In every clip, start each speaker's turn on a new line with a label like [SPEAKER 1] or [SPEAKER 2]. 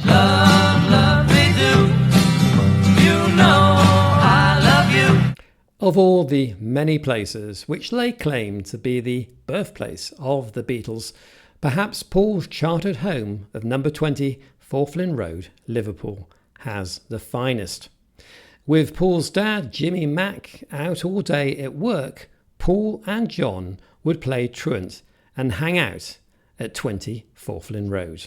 [SPEAKER 1] Love, love me do. You know I love you.
[SPEAKER 2] Of all the many places which lay claim to be the birthplace of the Beatles, perhaps Paul's chartered home of number 20 Forthlin Road, Liverpool, has the finest. With Paul's dad, Jimmy Mack, out all day at work, Paul and John would play truant and hang out at 20 Forthlin Road.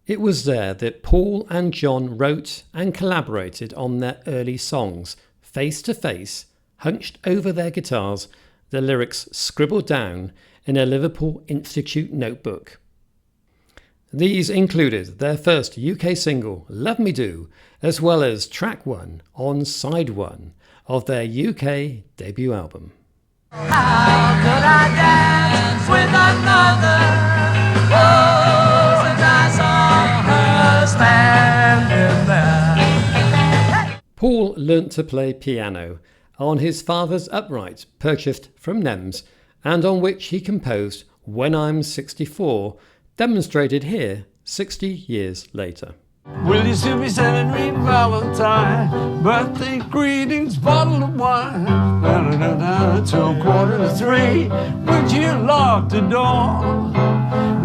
[SPEAKER 2] It was there that Paul and John wrote and collaborated on their early songs, face to face, hunched over their guitars, the lyrics scribbled down in a Liverpool Institute notebook. These included their first UK single, Love Me Do, as well as track 1 on side 1 of their UK debut album.
[SPEAKER 1] How could I dance with another? Oh, since I saw her standing there.
[SPEAKER 2] Paul learnt to play piano on his father's upright purchased from Nems, and on which he composed When I'm 64, demonstrated here 60 years later.
[SPEAKER 3] Will you still be sending me Valentine? Birthday greetings, bottle of wine. Till 2:45. Would you lock the door?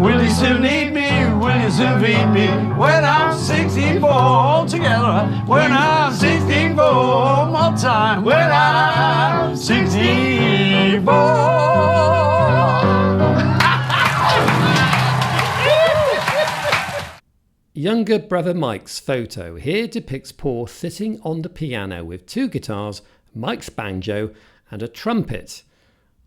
[SPEAKER 3] Will you still need me? Will you still feed me? When I'm 64 altogether. When I'm 64, one more time. When I'm 64.
[SPEAKER 2] Younger brother Mike's photo here depicts Paul sitting on the piano with 2 guitars, Mike's banjo and a trumpet.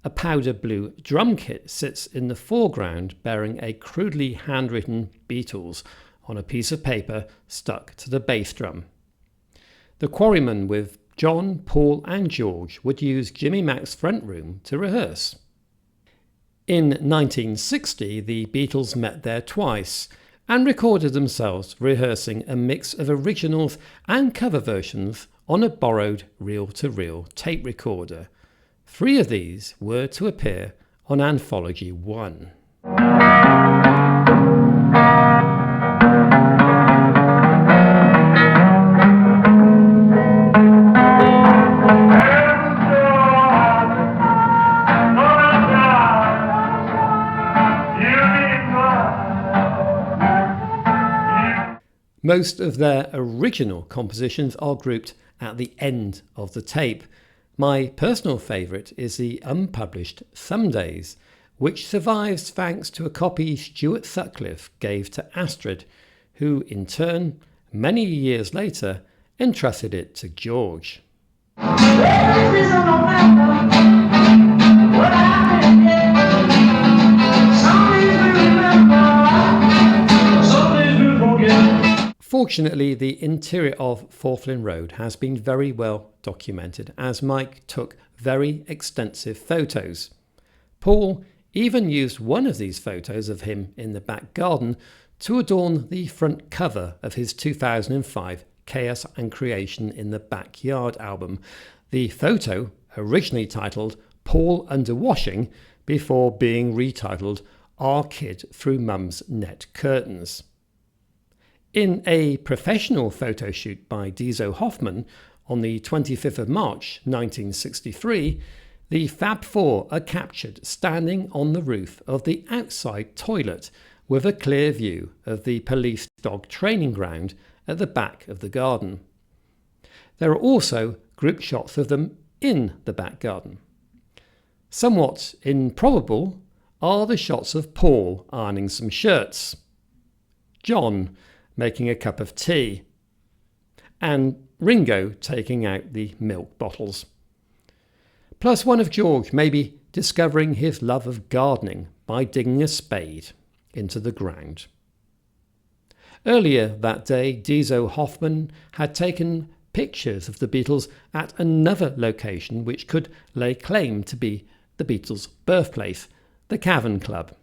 [SPEAKER 2] A powder blue drum kit sits in the foreground bearing a crudely handwritten Beatles on a piece of paper stuck to the bass drum. The Quarrymen with John, Paul and George would use Jimmy Mack's front room to rehearse. In 1960 the Beatles met there twice and recorded themselves rehearsing a mix of originals and cover versions on a borrowed reel-to-reel tape recorder. 3 of these were to appear on Anthology 1. Most of their original compositions are grouped at the end of the tape. My personal favourite is the unpublished Some Days, which survives thanks to a copy Stuart Sutcliffe gave to Astrid, who in turn, many years later, entrusted it to George. Fortunately, the interior of Forthlin Road has been very well documented, as Mike took very extensive photos. Paul even used one of these photos of him in the back garden to adorn the front cover of his 2005 Chaos and Creation in the Backyard album. The photo, originally titled Paul Under Washing, before being retitled Our Kid Through Mum's Net Curtains. In a professional photo shoot by Dezo Hoffman on the 25th of March 1963, the Fab Four are captured standing on the roof of the outside toilet with a clear view of the police dog training ground at the back of the garden. There are also group shots of them in the back garden. Somewhat improbable are the shots of Paul ironing some shirts, John making a cup of tea, and Ringo taking out the milk bottles. Plus one of George maybe discovering his love of gardening by digging a spade into the ground. Earlier that day, Dezo Hoffman had taken pictures of the Beatles at another location which could lay claim to be the Beatles' birthplace, the Cavern Club.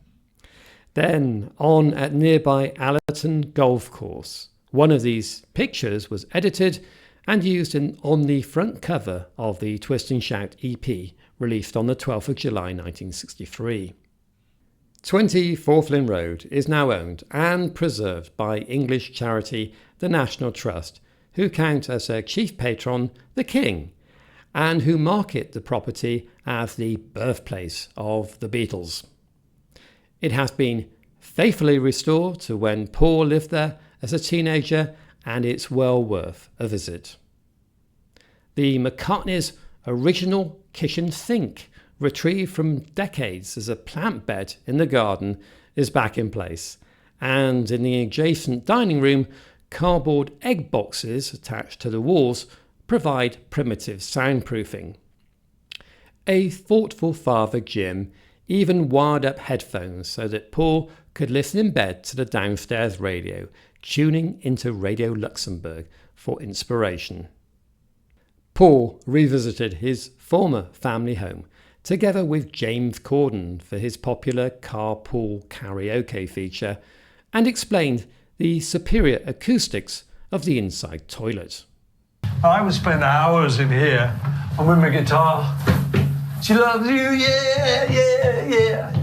[SPEAKER 2] Then on at nearby Allerton Golf Course. One of these pictures was edited and used on the front cover of the Twist and Shout EP, released on the 12th of July 1963. 20 Forthlin Road is now owned and preserved by English charity the National Trust, who count as their chief patron the King, and who market the property as the birthplace of the Beatles. It has been faithfully restored to when Paul lived there as a teenager, and it's well worth a visit. The McCartney's original kitchen sink, retrieved from decades as a plant bed in the garden, is back in place, and in the adjacent dining room, cardboard egg boxes attached to the walls provide primitive soundproofing. A thoughtful father, Jim, even wired up headphones so that Paul could listen in bed to the downstairs radio, tuning into Radio Luxembourg for inspiration. Paul revisited his former family home, together with James Corden for his popular carpool karaoke feature, and explained the superior acoustics of the inside toilet.
[SPEAKER 3] I would spend hours in here and with my guitar. She loves you, yeah, yeah, yeah.